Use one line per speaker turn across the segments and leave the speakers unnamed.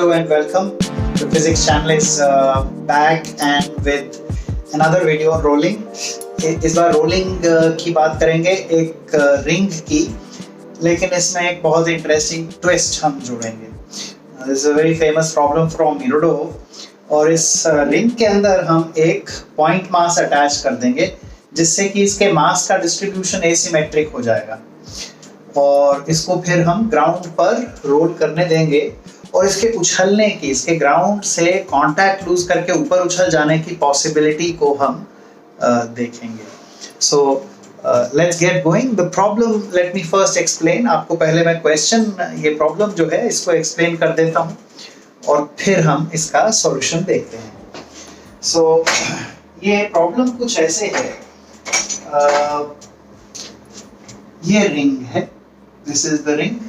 Hello and welcome. The physics channel is back and with another video on rolling. इस बार rolling की बात करेंगे एक रिंग की, लेकिन इसमें एक बहुत इंटरेस्टिंग ट्विस्ट हम जोड़ेंगे. This is a very famous problem from Irodov और इस रिंग के अंदर हम एक पॉइंट मास अटैच कर देंगे जिससे कि इसके मास का डिस्ट्रीब्यूशन एसिमेट्रिक हो जाएगा और इसको फिर हम ग्राउंड पर रोल करने देंगे और इसके उछलने की, इसके ग्राउंड से कांटेक्ट लूज करके ऊपर उछल जाने की पॉसिबिलिटी को हम देखेंगे. So let's get going. The problem let me first explain. आपको पहले मैं क्वेश्चन, ये प्रॉब्लम जो है इसको एक्सप्लेन कर देता हूँ और फिर हम इसका सॉल्यूशन देखते हैं. सो ये प्रॉब्लम कुछ ऐसे है. ये रिंग है. This is the ring.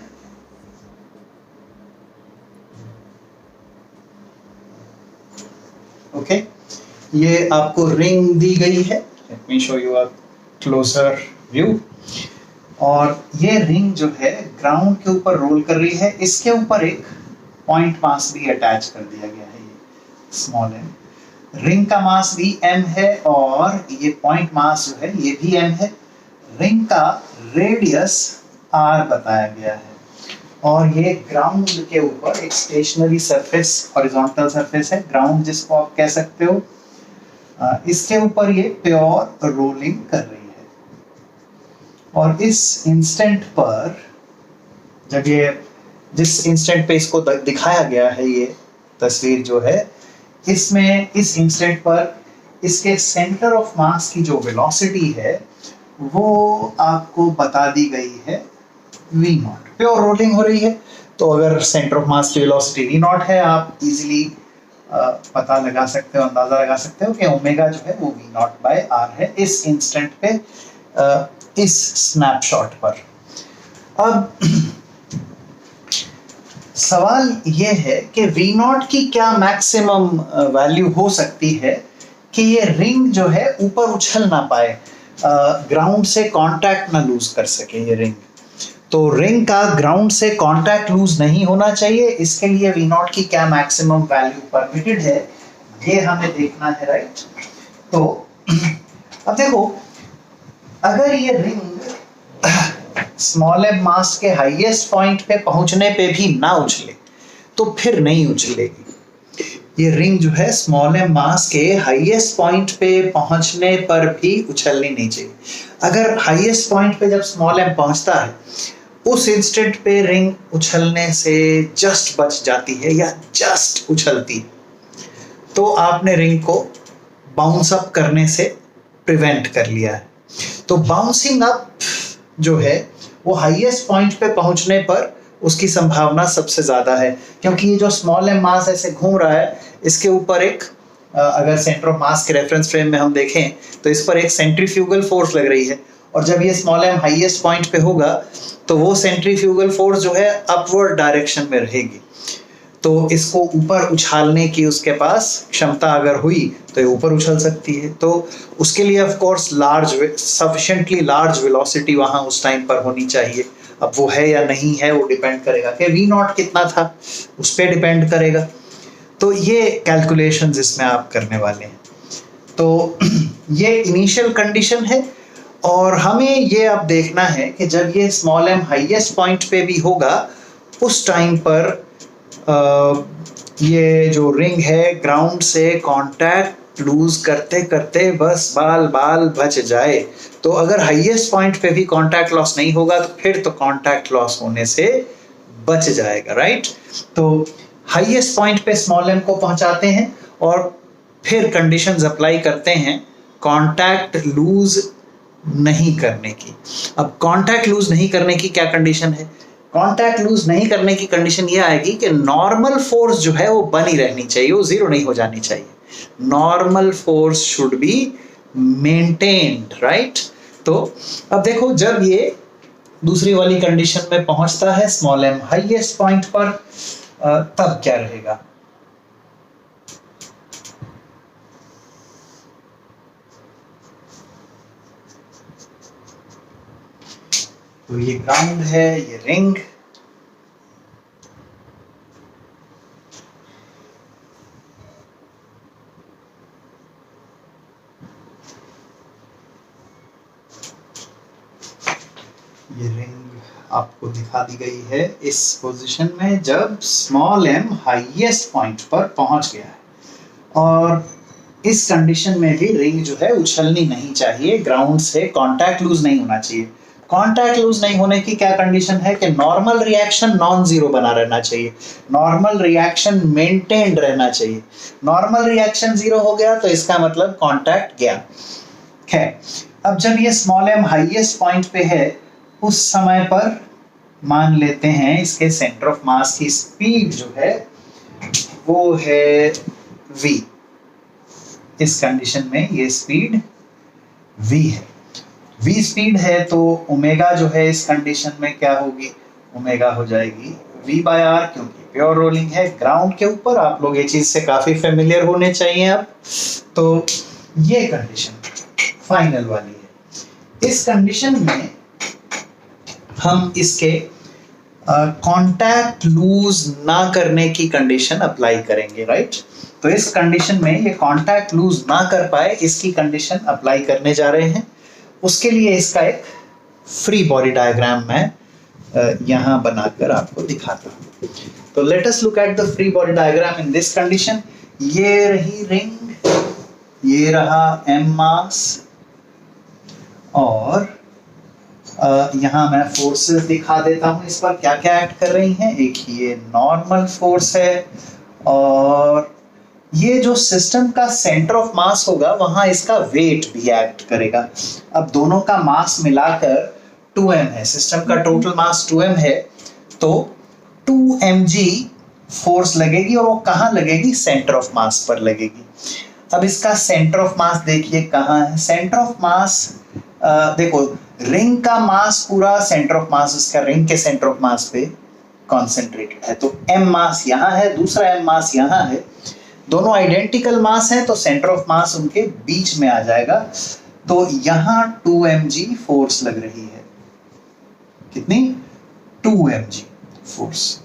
Okay, ये आपको रिंग दी गई है. Let me show you a closer view. और ये रिंग जो है ग्राउंड के ऊपर रोल कर रही है. इसके ऊपर एक पॉइंट मास भी अटैच कर दिया गया है, ये स्मॉल एम. रिंग का मास भी एम है और ये पॉइंट मास जो है ये भी एम है. रिंग का रेडियस आर बताया गया है और ये ग्राउंड के ऊपर एक स्टेशनरी सरफेस, हॉरिजॉन्टल सरफेस है, ग्राउंड जिसको आप कह सकते हो. इसके ऊपर ये प्योर रोलिंग कर रही है और इस इंस्टेंट पर, जब ये जिस इंस्टेंट पे इसको दिखाया गया है, ये तस्वीर जो है, इसमें इस इंस्टेंट पर इसके सेंटर ऑफ मास की जो वेलोसिटी है वो आपको बता दी गई है v नॉट. प्योर रोलिंग हो रही है तो अगर सेंटर ऑफ मास की वेलोसिटी v नॉट है, आप इजीली पता लगा सकते हो, अंदाजा लगा सकते हो कि ओमेगा जो है वो v नॉट बाय r है इस इंस्टेंट पे, इस स्नैपशॉट पर. अब सवाल ये है कि v नॉट की क्या मैक्सिमम वैल्यू हो सकती है कि ये रिंग जो है ऊपर उछल ना पाए, ग्राउंड से कांटेक्ट ना लूज कर सके ये रिंग. तो रिंग का ग्राउंड से कांटेक्ट लूज नहीं होना चाहिए. इसके लिए वी नॉट की क्या मैक्सिमम वैल्यू परमिटेड है ये हमें देखना है, राइट. तो अब देखो, अगर ये रिंग स्मॉल एम मास के हाईएस्ट पॉइंट पे पहुंचने पे भी ना उछले तो फिर नहीं उछलेगी. ये रिंग जो है स्मॉल एम मास के हाईएस्ट पॉइंट पे पहुंचने पर भी उछलनी नहीं चाहिए. अगर हाईएस्ट पॉइंट पे जब स्मॉल एम पहुंचता है उस इंस्टेंट पे रिंग उछलने से जस्ट बच जाती है या जस्ट उछलती है तो आपने रिंग को बाउंस अप करने से प्रिवेंट कर लिया है. तो बाउंसिंग अप जो है वो हाईएस्ट पॉइंट पे पहुंचने पर उसकी संभावना सबसे ज्यादा है, क्योंकि ये जो स्मॉल एम मास ऐसे घूम रहा है, इसके ऊपर एक, अगर सेंटर ऑफ मास के रेफरेंस फ्रेम में हम देखें तो इस पर एक सेंट्रीफ्यूगल फोर्स लग रही है और जब ये स्मॉल एम हाईएस्ट पॉइंट पे होगा तो वो सेंट्रीफ्यूगल फोर्स जो है अपवर्ड डायरेक्शन में रहेगी. तो इसको ऊपर उछालने की उसके पास क्षमता अगर हुई तो ये ऊपर उछल सकती है. तो उसके लिए of course sufficiently large velocity वहां उस टाइम पर होनी चाहिए. अब वो है या नहीं है वो डिपेंड करेगा कि वी नॉट कितना था, उस पर डिपेंड करेगा. तो ये कैलकुलेशंस इसमें आप करने वाले हैं. तो ये इनिशियल कंडीशन है और हमें ये अब देखना है कि जब ये स्मॉल एम हाईएस्ट पॉइंट पे भी होगा उस टाइम पर ये जो रिंग है ग्राउंड से कांटेक्ट लूज करते करते बस बाल बाल बच जाए. तो अगर हाईएस्ट पॉइंट पे भी कांटेक्ट लॉस नहीं होगा तो फिर तो कांटेक्ट लॉस होने से बच जाएगा, राइट. तो हाईएस्ट पॉइंट पे स्मॉल एम को पहुंचाते हैं और फिर कंडीशंस अप्लाई करते हैं कांटेक्ट लूज नहीं करने की. अब कांटेक्ट लूज नहीं करने की क्या कंडीशन है? कांटेक्ट लूज नहीं करने की कंडीशन ये आएगी कि नॉर्मल फोर्स जो है वो बनी रहनी चाहिए, वो जीरो नहीं हो जानी चाहिए. Normal force should be maintained, right. तो अब देखो, जब ये दूसरी वाली कंडीशन में पहुंचता है स्मॉल एम हाईएस्ट पॉइंट पर, तब क्या रहेगा? तो ये ग्राउंड है, ये रिंग, ये रिंग आपको दिखा दी गई है इस पोजीशन में जब स्मॉल m हाईएस्ट पॉइंट पर पहुंच गया है, और इस कंडीशन में भी रिंग जो है उछलनी नहीं चाहिए, ग्राउंड से कांटेक्ट लूज नहीं होना चाहिए। कांटेक्ट लूज नहीं होने की क्या कंडीशन है कि नॉर्मल रिएक्शन नॉन जीरो बना रहना चाहिए, नॉर्मल रिएक्शन मेंटेन्ड रहना चाहिए। नॉर्मल रिएक्शन जीरो हो गया तो इसका मतलब कांटेक्ट गया है। अब जब ये स्मॉल m हाईएस्ट पॉइंट पे है, उस समय पर मान लेते हैं इसके सेंटर ऑफ मास की स्पीड जो है वो है v। इस कंडीशन में ये स्पीड v है, v स्पीड है तो ओमेगा जो है इस कंडीशन में क्या होगी, ओमेगा हो जाएगी v बाय आर, क्योंकि प्योर रोलिंग है ग्राउंड के ऊपर। आप लोग ये चीज से काफी फेमिलियर होने चाहिए अब। तो ये कंडीशन फाइनल वाली है। इस कंडीशन में हम इसके कांटेक्ट लूज ना करने की कंडीशन अप्लाई करेंगे, राइट। तो इस कंडीशन में ये कांटेक्ट लूज ना कर पाए इसकी कंडीशन अप्लाई करने जा रहे हैं। उसके लिए इसका एक फ्री बॉडी डायग्राम मैं यहां बनाकर आपको दिखाता हूं। तो let us look at the free body diagram in this condition. ये रही रिंग, ये रहा m मास, और यहाँ मैं फोर्सेस दिखा देता हूँ इस पर क्या क्या एक्ट कर रही हैं। एक ये नॉर्मल फोर्स है, और ये जो सिस्टम का सेंटर ऑफ मास होगा वहां इसका वेट भी एक्ट करेगा। अब दोनों का मास मिलाकर 2m है, सिस्टम का टोटल मास 2m है, तो 2mg फोर्स लगेगी, और वो कहाँ लगेगी, सेंटर ऑफ मास पर लगेगी। अब इसका सेंटर ऑफ मास देखिए कहाँ है। सेंटर ऑफ मास देखो, रिंग का मास पूरा सेंटर ऑफ मास उसका रिंग के सेंटर ऑफ मास पे कॉन्सेंट्रेटेड है, तो m मास यहाँ है, दूसरा m मास यहाँ है, दोनों आइडेंटिकल मास हैं, तो सेंटर ऑफ मास उनके बीच में आ जाएगा। तो यहाँ 2mg फोर्स लग रही है, कितनी, 2mg फोर्स।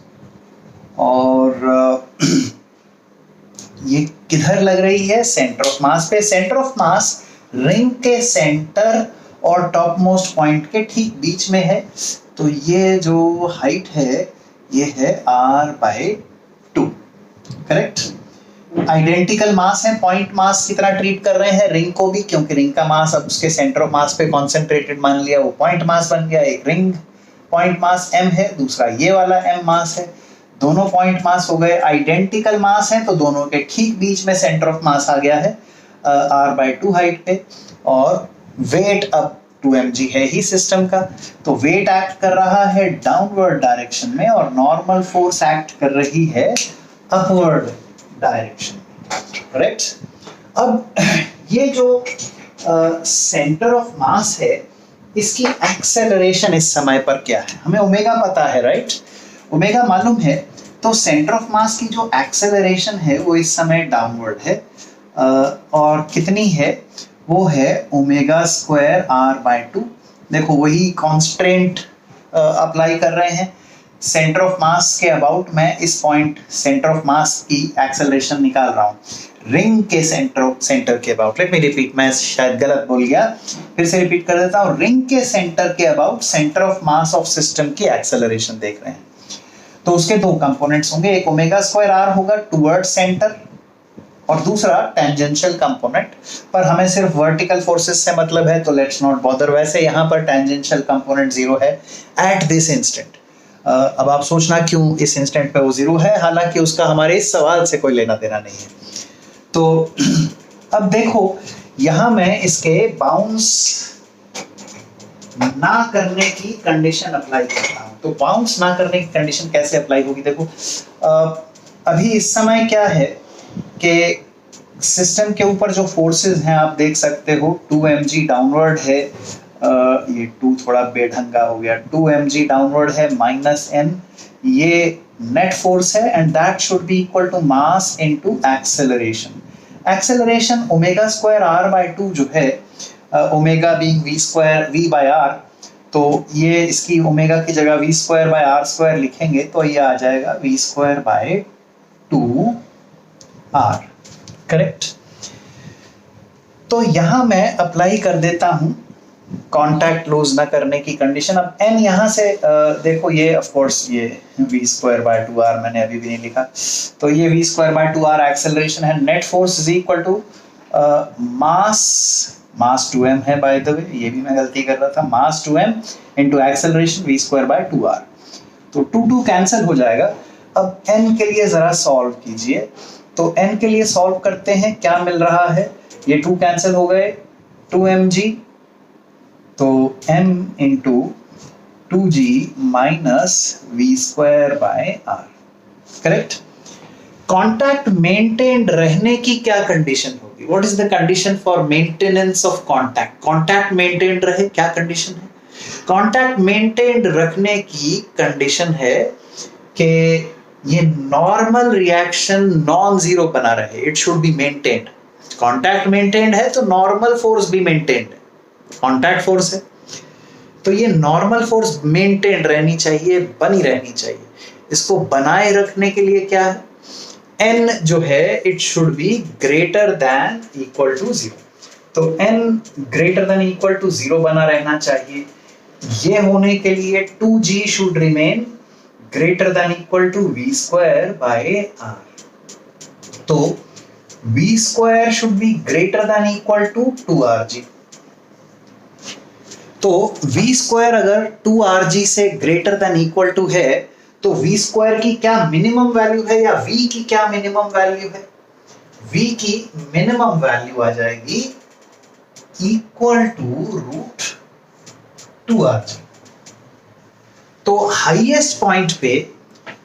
और ये किधर लग रही है, सेंटर ऑफ मास पे। सेंटर ऑफ मास रिंग के सेंटर और टॉप मोस्ट पॉइंट के ठीक बीच में है, तो ये जो हाइट है ये है r/2, करेक्ट। आइडेंटिकल मास है, पॉइंट मास की तरह ट्रीट कर रहे हैं रिंग को भी, क्योंकि रिंग का मास अब उसके सेंटर ऑफ मास पे कॉन्सेंट्रेटेड मान लिया, वो पॉइंट मास बन गया। एक रिंग पॉइंट मास m है, दूसरा ये वाला m मास है, दोनों पॉइंट मास हो गए, आइडेंटिकल मास है, तो दोनों के ठीक बीच में सेंटर ऑफ मास आ गया है r/2 हाइट पे। और वेट अब 2mg है ही सिस्टम का, तो वेट एक्ट कर रहा है डाउनवर्ड डायरेक्शन में, और नॉर्मल फोर्स एक्ट कर रही है अपवर्ड डायरेक्शन में, करेक्ट। अब ये जो सेंटर ऑफ मास है इसकी एक्सेलरेशन इस समय पर क्या है, हमें ओमेगा पता है, राइट, ओमेगा मालूम है। तो सेंटर ऑफ मास की जो एक्सेलरेशन है वो इस समय डाउनवर्ड है, और कितनी है, वो है ओमेगा स्क्वायर r/2। देखो वही कॉन्स्टेंट अप्लाई कर रहे हैं। सेंटर ऑफ मास के अबाउट मैं इस पॉइंट सेंटर ऑफ मास की एक्सेलरेशन निकाल रहा हूँ, रिंग के सेंटर के अबाउट। लेट मी रिपीट, मैं शायद गलत बोल गया, फिर से रिपीट कर देता हूँ। रिंग के सेंटर के about centre of mass of system की एक्सेलरेशन देख रहे हैं, तो उसके दो कंपोनेंट्स होंगे, एक ओमेगा स्क्वायर r होगा टुवर्ड सेंटर, और दूसरा टेंजेंशियल कंपोनेंट। पर हमें सिर्फ वर्टिकल फोर्सेस से मतलब है, तो लेट्स नॉट बॉदर। वैसे यहाँ पर टेंजेंशियल कंपोनेंट 0 है एट दिस इंस्टेंट। अब आप सोचना क्यों इस इंस्टेंट पे वो 0 है, हालांकि उसका हमारे इस सवाल से कोई लेना देना नहीं है। तो अब देखो यहाँ मैं इसके बाउंस ना करने की कंडीशन अप्लाई करता हूँ। तो बाउंस ना करने की कंडीशन कैसे अप्लाई होगी, देखो अभी इस समय क्या है कि सिस्टम के ऊपर जो फोर्सेस हैं आप देख सकते हो, 2mg डाउनवर्ड है, ये 2 थोड़ा बेढंगा हो गया, 2mg डाउनवर्ड है -n, ये नेट फोर्स है, and that should be equal to mass into acceleration. Acceleration omega square r/2 जो है, omega being v square v by r, तो ये इसकी ओमेगा की जगह v square by r square लिखेंगे तो ये आ जाएगा v square bye 2r, correct. तो यहां मैं अप्लाई कर देता हूं कांटेक्ट लूज ना करने की कंडीशन। अब n यहाँ से देखो, ये ऑफ कोर्स ये v²/2r मैंने अभी भी नहीं लिखा, तो ये v²/2r एक्सेलरेशन है। Net force is equal to mass 2m है, बाय द वे ये भी मैं गलती कर रहा था, मास 2m इनटू एक्सेलरेशन v²/2r, तो 2 कैंसिल हो जाएगा। अब n के लिए जरा सॉल्व कीजिए, तो n के लिए सॉल्व करते हैं, क्या मिल रहा है, ये 2 कैंसिल हो गए, 2mg, तो m into 2g minus v²/r, correct. Contact maintained रहने की क्या कंडीशन होगी? What is the condition for maintenance of contact? Contact maintained रहे, क्या कंडीशन है? कॉन्टैक्ट मेंटेन्ड रखने की कंडीशन है कि ये नॉर्मल रिएक्शन नॉन जीरो बना रहे, it should be maintained. Contact maintained है तो नॉर्मल फोर्स भी मेंटेन्ड है, कॉन्टैक्ट फोर्स है, तो ये नॉर्मल फोर्स मेंटेन रहनी चाहिए, बनी रहनी चाहिए। इसको बनाए रखने के लिए क्या है, n जो है it should be greater than equal to 0, तो n greater than equal to 0 बना रहना चाहिए। ये होने के लिए 2g should remain greater than equal to v²/r, तो v² should be greater than equal to 2rg। तो v² अगर 2rg से ग्रेटर देन इक्वल टू है, तो v² की क्या मिनिमम वैल्यू है या v की क्या मिनिमम वैल्यू है? v की मिनिमम वैल्यू आ जाएगी इक्वल टू रूट 2rg। तो हाईएस्ट पॉइंट पे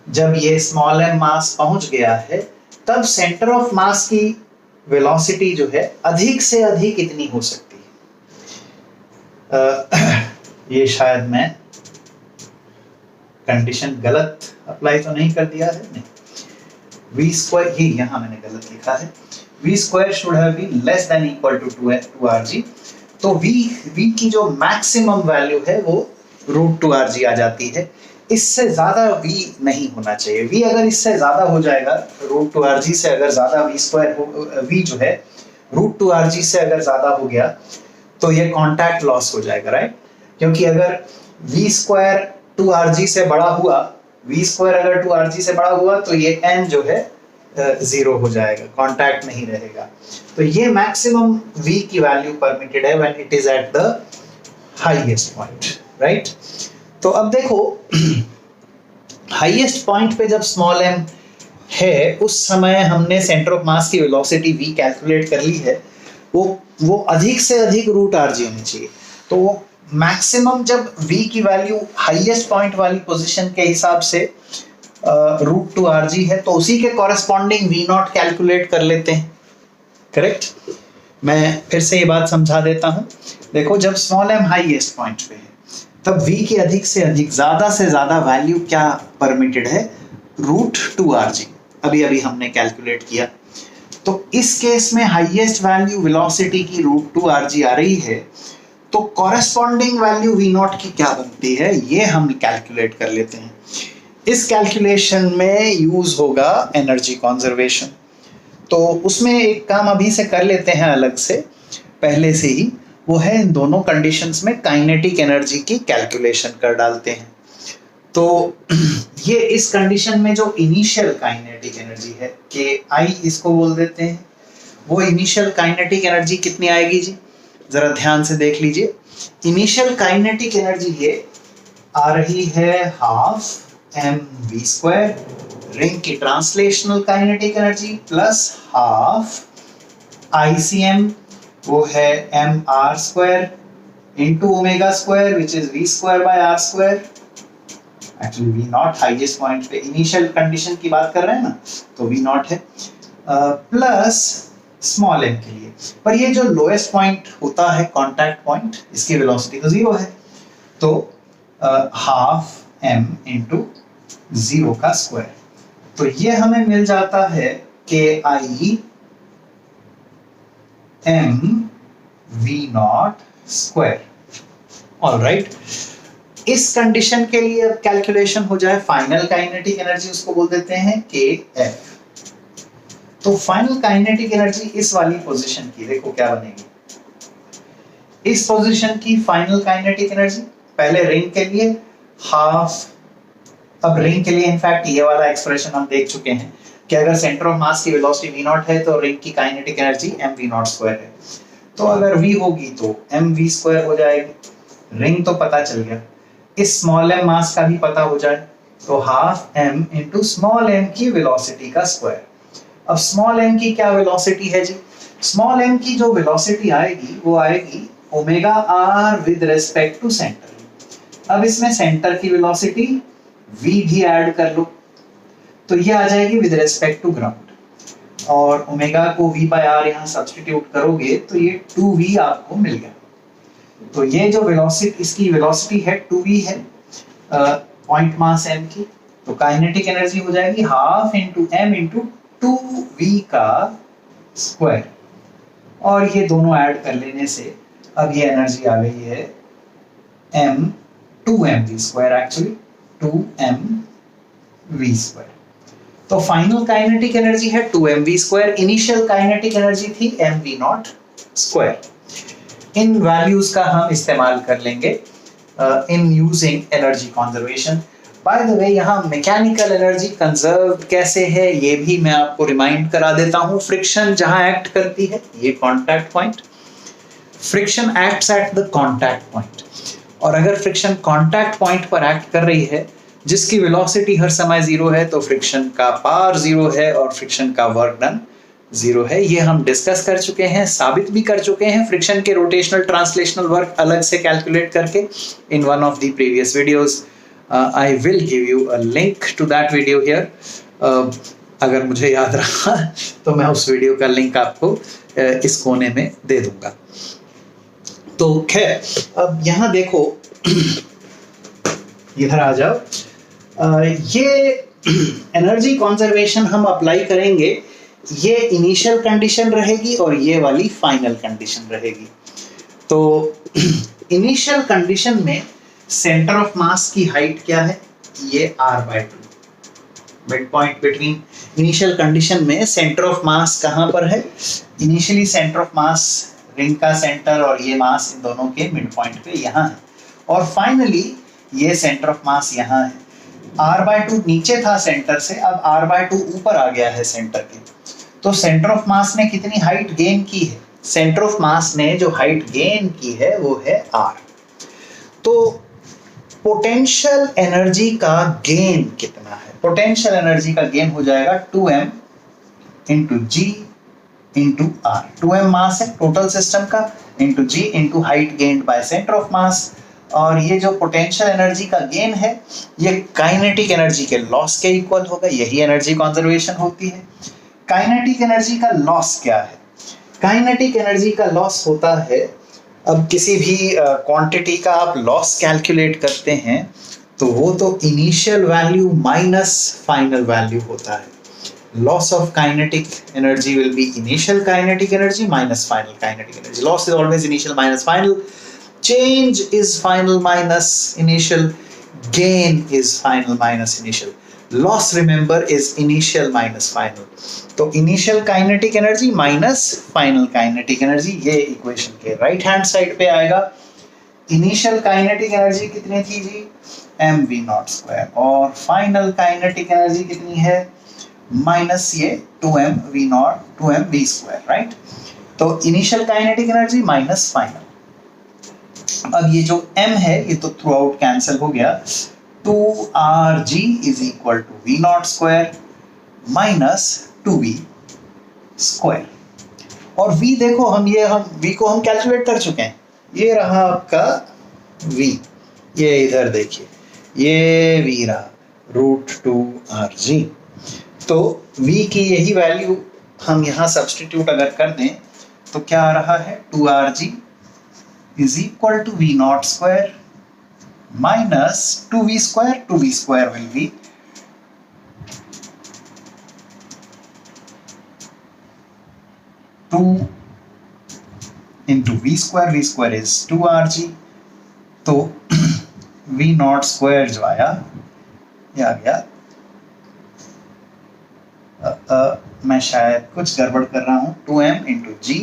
जब ये स्मॉल m मास पहुंच गया है, तब सेंटर ऑफ मास की वेलोसिटी जो है अधिक से अधिक इतनी हो सकती है। ये शायद मैं कंडीशन गलत अप्लाई तो नहीं कर दिया है, नहीं, v² ही यहां मैंने गलत लिखा है, v² should have been less than equal to 2rg, तो v की जो मैक्सिमम वैल्यू है वो रूट 2rg आ जाती है। इससे ज्यादा v नहीं होना चाहिए, v अगर इससे ज्यादा हो जाएगा, रूट 2rg से अगर ज्यादा v जो है रूट 2rg से अगर ज्यादा हो गया तो ये कांटेक्ट लॉस हो जाएगा, राइट? क्योंकि अगर v² 2rg से बड़ा हुआ, v² अगर 2rg से बड़ा हुआ तो ये n जो है 0 हो जाएगा, कांटेक्ट नहीं रहेगा। तो ये मैक्सिमम v की वैल्यू परमिटेड है when it is at the highest point, right? तो अब देखो हाईएस्ट पॉइंट पे जब स्मॉल m है, उस समय हमने सेंटर ऑफ मास की वेलोसिटी v कैलकुलेट कर ली है, वो अधिक से अधिक रूट rg होनी चाहिए। तो वो मैक्सिमम जब v की वैल्यू हाईएस्ट पॉइंट वाली पोजीशन के हिसाब से रूट 2rg है, तो उसी के कॉरेस्पॉन्डिंग v0 कैलकुलेट कर लेते हैं, करेक्ट? मैं फिर से ये बात समझा देता हूं। देखो, जब स्मॉल m हाईएस्ट पॉइंट पे है, तब v की अधिक से अधिक, ज्यादा से ज्यादा वैल्यू क्या परमिटेड है, रूट 2rg। अभी हमने कैलकुलेट किया, तो इस केस में हाईएस्ट वैल्यू वेलोसिटी की रूट 2rg आ रही है, तो कॉरेस्पॉन्डिंग वैल्यू v0 की क्या बनती है, ये हम कैलकुलेट कर लेते हैं। इस कैलकुलेशन में यूज होगा एनर्जी कंजर्वेशन, तो उसमें एक काम अभी से कर लेते हैं अलग से, पहले से ही, वो है इन दोनों कंडीशंस में काइनेटिक एनर्जी की कैलकुलेशन कर डालते हैं। तो ये इस कंडीशन में जो इनिशियल काइनेटिक एनर्जी है, के आई इसको बोल देते हैं, वो इनिशियल काइनेटिक एनर्जी कितनी आएगी जी, जरा ध्यान से देख लीजिए। इनिशियल काइनेटिक एनर्जी ये आ रही है हाफ mv², रिंग की translational kinetic energy, plus half ICM, वो है mr² into ओमेगा² which is v²/r²। Actually v0 highest point पे इनिशियल कंडीशन की बात कर रहे हैं ना, तो v0 है, प्लस स्मॉल m के लिए, पर ये जो लोएस्ट पॉइंट होता है कांटेक्ट पॉइंट, इसकी वेलोसिटी तो 0 है, तो हाफ m इंटू 0 का स्क्वायर, तो ये हमें मिल जाता है कि आई m v0 स्क्वायर। ऑलराइट, इस कंडीशन के लिए अब कैलकुलेशन हो जाए फाइनल काइनेटिक एनर्जी, उसको बोल देते हैं kf। तो फाइनल काइनेटिक एनर्जी इस वाली पोजीशन की देखो क्या बनेगी, इस पोजीशन की फाइनल काइनेटिक एनर्जी पहले रिंग के लिए हाफ, अब रिंग के लिए इनफैक्ट ये वाला एक्सप्रेशन हम देख चुके हैं कि अगर सेंटर ऑफ मास की वेलोसिटी v नॉट है तो रिंग की kinetic energy mv naught square है। तो अगर v होगी तो mv स्क्वायर हो जाएगी। रिंग तो पता चल गया, इस स्मॉल m मास का भी पता हो जाए तो half m into small m की वेलोसिटी का स्क्वायर। अब स्मॉल m की क्या वेलोसिटी है जी? स्मॉल m की जो वेलोसिटी आएगी वो आएगी omega r with respect to centre. अब इसमें सेंटर की वेलोसिटी v भी ऐड कर लो तो ये आ जाएगी विद रिस्पेक्ट टू ग्राउंड, और ओमेगा को v बाय r यहाँ सब्स्टिट्यूट करोगे तो ये 2v आपको मिल गया। तो ये जो वेलोसिटी, इसकी वेलोसिटी है 2v है, पॉइंट मास m की, तो काइनेटिक एनर्जी हो जाएगी half into m into 2v का स्क्वायर, और ये दोनों ऐड कर लेने से अब ये एनर्जी आ गई है m 2mv square, actually 2mv square. तो फाइनल काइनेटिक एनर्जी है 2mv square, initial kinetic energy थी mv नॉट स्क्वायर। इन वैल्यूज का हम इस्तेमाल कर लेंगे in using energy conservation. By the way यहाँ मैकेनिकल एनर्जी कंजर्व कैसे है ये भी मैं आपको रिमाइंड करा देता हूँ। फ्रिक्शन जहां एक्ट करती है, ये contact point, friction acts at the contact point, और अगर फ्रिक्शन कॉन्टैक्ट पॉइंट पर एक्ट कर रही है जिसकी वेलोसिटी हर समय जीरो है तो फ्रिक्शन का पावर जीरो है और फ्रिक्शन का वर्क डन जीरो है। ये हम डिस्कस कर चुके हैं, साबित भी कर चुके हैं फ्रिक्शन के रोटेशनल ट्रांसलेशनल वर्क अलग से कैलकुलेट करके in one of the previous videos. I will give you a link to that video here, अगर मुझे याद रहा तो मैं उस वीडियो का लिंक आपको इस कोने में दे दूंगा। तो खैर, अब यहाँ देखो इधर आ जाओ, ये एनर्जी कंजर्वेशन हम अप्लाई करेंगे, ये इनिशियल कंडीशन रहेगी और ये वाली फाइनल कंडीशन रहेगी। तो इनिशियल कंडीशन में सेंटर ऑफ मास की हाइट क्या है? ये r/2, mid point between. Initial condition में सेंटर ऑफ मास कहाँ पर है? Initially centre of mass ring का सेंटर और ये मास इन दोनों के मिड पॉइंट पे यहाँ है, और फाइनली ये सेंटर ऑफ मास यहाँ है। r/2 नीचे था सेंटर से, अब r/2 ऊपर आ गया है सेंटर के, तो सेंटर ऑफ मास ने कितनी हाइट गेन की है? सेंटर ऑफ मास ने जो हाइट गेन की है वो है r। तो पोटेंशियल एनर्जी का गेन कितना है? पोटेंशियल एनर्जी का गेन हो जाएगा 2m into g into r। 2m मास है टोटल सिस्टम का, into g into height gained by centre of mass, और ये जो पोटेंशियल एनर्जी का गेन है ये काइनेटिक एनर्जी के लॉस के इक्वल होगा। यही एनर्जी कंजर्वेशन होती है। काइनेटिक एनर्जी का लॉस क्या है? काइनेटिक एनर्जी का लॉस होता है, अब किसी भी क्वांटिटी का आप लॉस कैलकुलेट करते हैं तो वो तो initial value minus final value होता है। Loss of kinetic energy will be initial kinetic energy minus final kinetic energy. Loss is always initial minus final. Change is final minus initial. Gain is final minus initial. Loss, remember, is initial minus final. तो initial kinetic energy minus final kinetic energy, ये equation के right hand side पे आएगा। Initial kinetic energy कितनी थी जी? mv naught square, और final kinetic energy कितनी है? माइनस ये 2mv naught 2mv square, right. तो initial kinetic energy minus final. अब ये जो m है ये तो थ्रू आउट कैंसिल हो गया, 2rg is equal to v not square minus 2v square. और v देखो, हम v को हम कैलकुलेट कर चुके हैं, ये रहा आपका v, ये इधर देखिए ये v रहा √2rg। तो v की यही वैल्यू हम यहाँ सब्स्टिट्यूट अगर कर दें तो क्या आ रहा है? 2rg is equal to v not square minus 2v square. 2v square will be 2 into v square is 2rg। तो v नॉट स्क्वायर जो आया ये आ गया, मैं शायद कुछ गड़बड़ कर रहा हूं, 2m into ji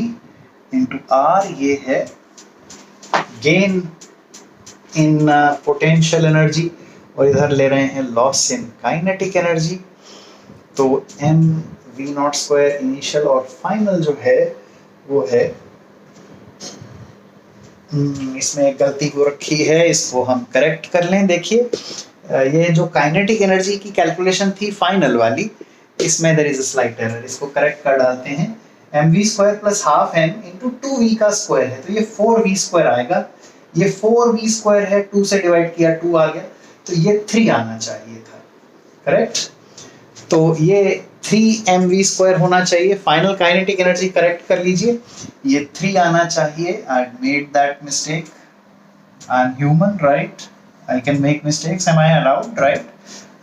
into are, ये है गेन इन पोटेंशियल एनर्जी और इधर ले रहे हैं लॉस इन काइनेटिक एनर्जी। तो M V not square initial और फाइनल जो है वो है, इसमें एक गलती हो रखी है, इसको हम करेक्ट कर लें। देखिए ये जो काइनेटिक एनर्जी की कैलकुलेशन थी फाइनल वाली, इसमें there is a slight error, इसको करेक्ट कर डालते हैं। mv square plus half M into 2v का स्क्वायर है, तो ये 4v स्क्वायर आएगा। ये 4v स्क्वायर है, 2 से डिवाइड किया 2 आ गया, तो ये 3 आना चाहिए था, करेक्ट। तो ये 3mv स्क्वायर होना चाहिए। फाइनल काइनेटिक एनर्जी करेक्ट कर लीजिए, ये 3 आना चाहिए। I made that mistake, I am human, right, I can make mistakes. Am I allowed? Right?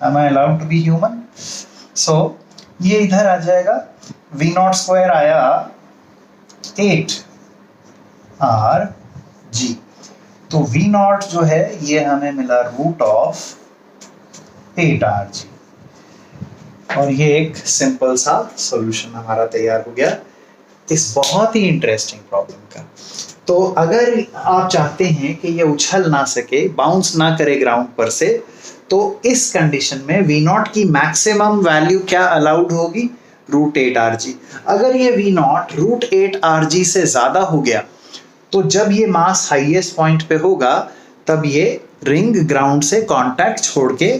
Am I allowed to be human? So ये इधर आ जाएगा, v नॉट स्क्वायर आया 8rg। तो v नॉट जो है ये हमें मिला रूट ऑफ 8rg, और ये एक सिंपल सा सॉल्यूशन हमारा तैयार हो गया इस बहुत ही इंटरेस्टिंग प्रॉब्लम का। तो अगर आप चाहते हैं कि ये उछल ना सके, बाउंस ना करे ग्राउंड पर से, तो इस कंडीशन में v नॉट की मैक्सिमम वैल्यू क्या अलाउड होगी? Root 8rg। अगर ये v नॉट रूट 8rg से ज्यादा हो गया, तो जब ये मास हाईएस्ट पॉइंट पे होगा तब ये रिंग ग्राउंड से कांटेक्ट छोड़ के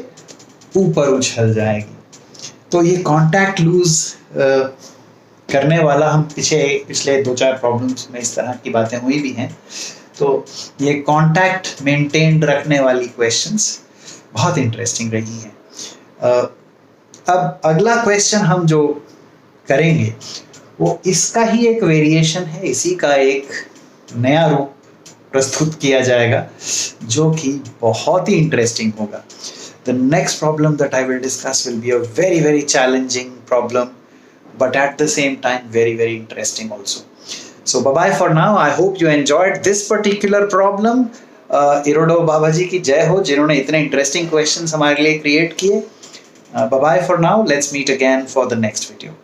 ऊपर उछल जाएगी। तो ये कांटेक्ट लूज करने वाला, हम पिछले 2-4 प्रॉब्लम्स में इस तरह की बातें हुई भी हैं। तो ये कांटेक्ट मेंटेन्ड रखने वाली क्वेश्चंस बहुत इंटरेस्टिंग रही हैं। अब अगला क्वेश्चन हम जो करेंगे वो इसका ही एक वेरिएशन है, इसी का एक नया रूप प्रस्तुत किया जाएगा जो कि बहुत ही इंटरेस्टिंग होगा। The next problem that I will discuss will be a very, very challenging problem, but at the same time very, very interesting also. So bye bye for now. I hope you enjoyed this particular problem. Irodov Baba ji की जय हो, जिन्होंने इतने interesting questions हमारे लिए create किए। Bye bye for now. Let's meet again for the next video.